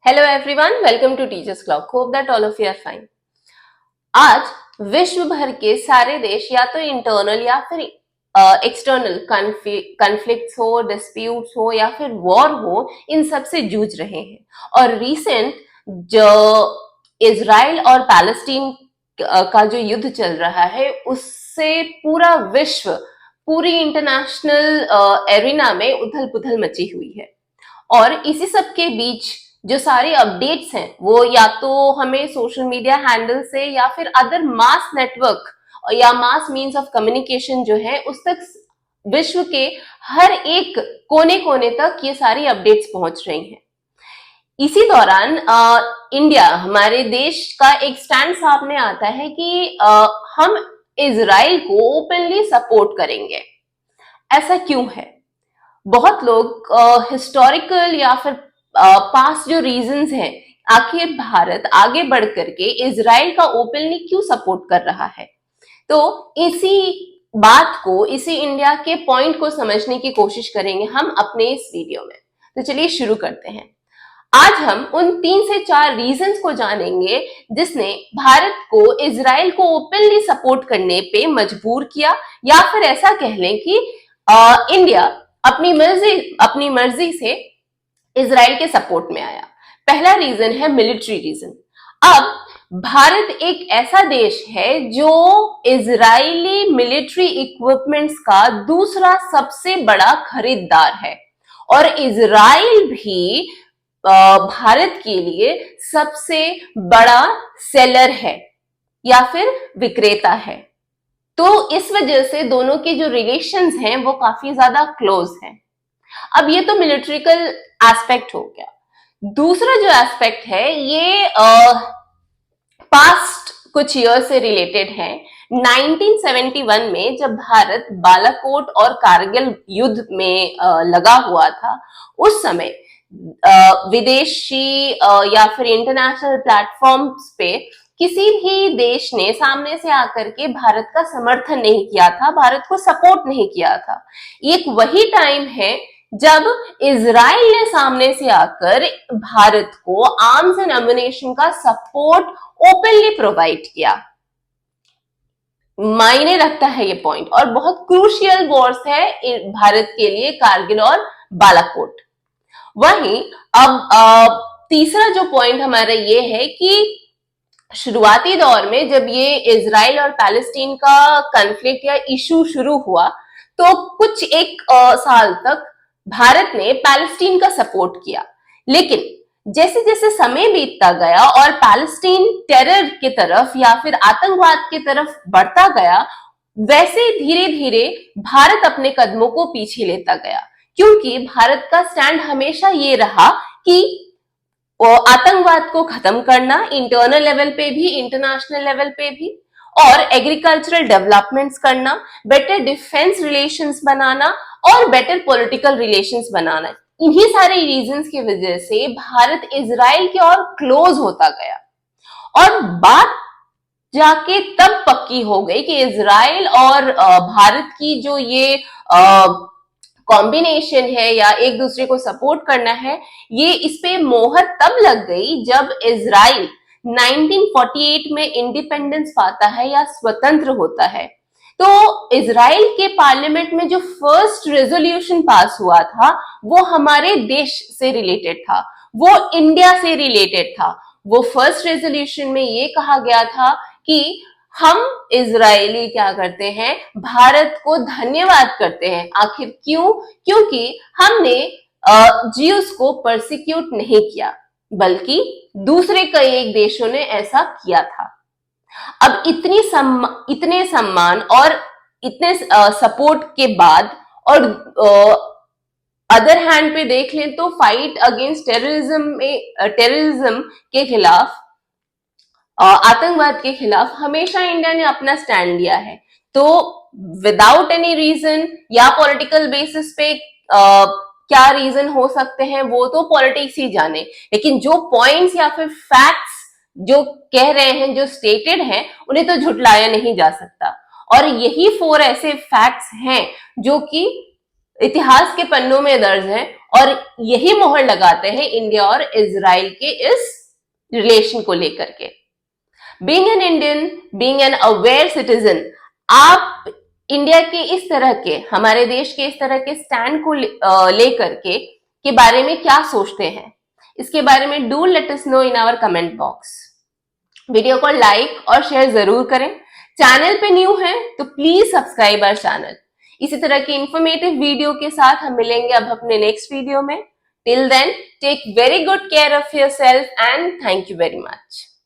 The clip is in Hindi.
Hello everyone, welcome to Teachers Clock. Hope that all of you are fine. आज विश्व भर के सारे देश या तो इंटरनल या फिर एक्सटर्नल कन्फ्लिक्ट्स हो, डिस्प्यूट्स हो या फिर वॉर हो, इन सब से जूझ रहे हैं। और रीसेंट जो इजराइल और पैलेस्टीन का जो युद्ध चल रहा है, उससे पूरा विश्व, पूरी इंटरनेशनल एरिना में उथल पुथल मची हुई है। और इसी सब के बीच जो सारे अपडेट्स हैं वो या तो हमें सोशल मीडिया हैंडल से या फिर अदर मास नेटवर्क या मास मीन्स ऑफ कम्युनिकेशन जो है उस तक विश्व के हर एक कोने कोने तक ये सारी अपडेट्स पहुंच रही हैं। इसी दौरान इंडिया, हमारे देश का एक स्टैंड सामने आता है कि हम इजराइल को ओपनली सपोर्ट करेंगे। ऐसा क्यों है? बहुत लोग हिस्टोरिकल या फिर पास्ट जो रीजंस हैं, आखिर भारत आगे बढ़ करके इजराइल का ओपनली क्यों सपोर्ट कर रहा है, तो इसी बात को, इसी इंडिया के पॉइंट को समझने की कोशिश करेंगे हम अपने इस वीडियो में। तो चलिए शुरू करते हैं। आज हम उन 3 से 4 रीजंस को जानेंगे जिसने भारत को इजराइल को ओपनली सपोर्ट करने पे मजबूर किया, या फिर ऐसा कह लें कि इंडिया अपनी मर्जी से इजराइल के सपोर्ट में आया। पहला रीजन है मिलिट्री रीजन। अब भारत एक ऐसा देश है जो इजरायली मिलिट्री इक्विपमेंट्स का दूसरा सबसे बड़ा खरीदार है, और इजराइल भी भारत के लिए सबसे बड़ा सेलर है या फिर विक्रेता है। तो इस वजह से दोनों के जो रिलेशंस हैं वो काफी ज्यादा क्लोज हैं। अब ये तो मिलिट्रिकल एस्पेक्ट हो गया। दूसरा जो एस्पेक्ट है ये पास्ट कुछ ईयर से रिलेटेड है। 1971 में जब भारत बालाकोट और कारगिल युद्ध में लगा हुआ था, उस समय विदेशी या फिर इंटरनेशनल प्लेटफॉर्म्स पे किसी भी देश ने सामने से आकर के भारत का समर्थन नहीं किया था, भारत को सपोर्ट नहीं किया था। एक वही टाइम है जब इजराइल ने सामने से आकर भारत को आर्म्स एंड एम्युनिशन का सपोर्ट ओपनली प्रोवाइड किया। मायने रखता है ये पॉइंट, और बहुत क्रूशियल वॉर्स है भारत के लिए कारगिल और बालाकोट। वहीं अब तीसरा जो पॉइंट हमारा ये है कि शुरुआती दौर में जब ये इजराइल और पैलेस्टीन का कॉन्फ्लिक्ट या इशू शुरू हुआ, तो कुछ एक साल तक भारत ने पैलेस्टीन का सपोर्ट किया। लेकिन जैसे जैसे समय बीतता गया और पैलेस्टीन टेरर की तरफ या फिर आतंकवाद की तरफ बढ़ता गया, वैसे धीरे धीरे भारत अपने कदमों को पीछे लेता गया, क्योंकि भारत का स्टैंड हमेशा ये रहा कि आतंकवाद को खत्म करना, इंटरनल लेवल पे भी, इंटरनेशनल लेवल पे भी, और एग्रीकल्चरल डेवलपमेंट्स करना, बेटर डिफेंस रिलेशंस बनाना और बेटर पॉलिटिकल रिलेशंस बनाना। इन्हीं सारे रीजंस की वजह से भारत इजराइल के और क्लोज होता गया, और बात जाके तब पक्की हो गई कि इजराइल और भारत की जो ये कॉम्बिनेशन है या एक दूसरे को सपोर्ट करना है, ये इस पे मोहर तब लग गई जब इजराइल 1948 में इंडिपेंडेंस पाता है या स्वतंत्र होता है। तो इजराइल के पार्लियामेंट में जो फर्स्ट रेजोल्यूशन पास हुआ था वो हमारे देश से रिलेटेड था, वो इंडिया से रिलेटेड था। वो फर्स्ट रेजोल्यूशन में ये कहा गया था कि हम इजरायली क्या करते हैं, भारत को धन्यवाद करते हैं। आखिर क्यों? क्योंकि हमने ज्यूस को परसिक्यूट नहीं किया, बल्कि दूसरे कई एक देशों ने ऐसा किया था। अब इतने सम्मान और इतने सपोर्ट के बाद, और अदर हैंड पे देख लें तो फाइट अगेंस्ट टेररिज्म के खिलाफ, आतंकवाद के खिलाफ हमेशा इंडिया ने अपना स्टैंड लिया है। तो विदाउट एनी रीजन या पॉलिटिकल बेसिस पे क्या रीजन हो सकते हैं वो तो पॉलिटिक्स ही जाने, लेकिन जो पॉइंट्स या फिर फैक्ट्स जो कह रहे हैं, जो स्टेटेड हैं, उन्हें तो झुटलाया नहीं जा सकता। और यही 4 ऐसे फैक्ट्स हैं जो कि इतिहास के पन्नों में दर्ज हैं और यही मोहर लगाते हैं इंडिया और इजराइल के इस रिलेशन को लेकर के। Being an Indian, being an aware citizen, आप इंडिया के इस तरह के, हमारे देश के इस तरह के स्टैंड को लेकर के बारे में क्या सोचते हैं, इसके बारे में do let us know in our comment box. Video को लाइक और शेयर जरूर करें। चैनल पे न्यू है तो प्लीज सब्सक्राइब आवर चैनल। इसी तरह की इंफॉर्मेटिव वीडियो के साथ हम मिलेंगे अब अपने नेक्स्ट वीडियो में। Till then, take very good care of yourself and thank you very much.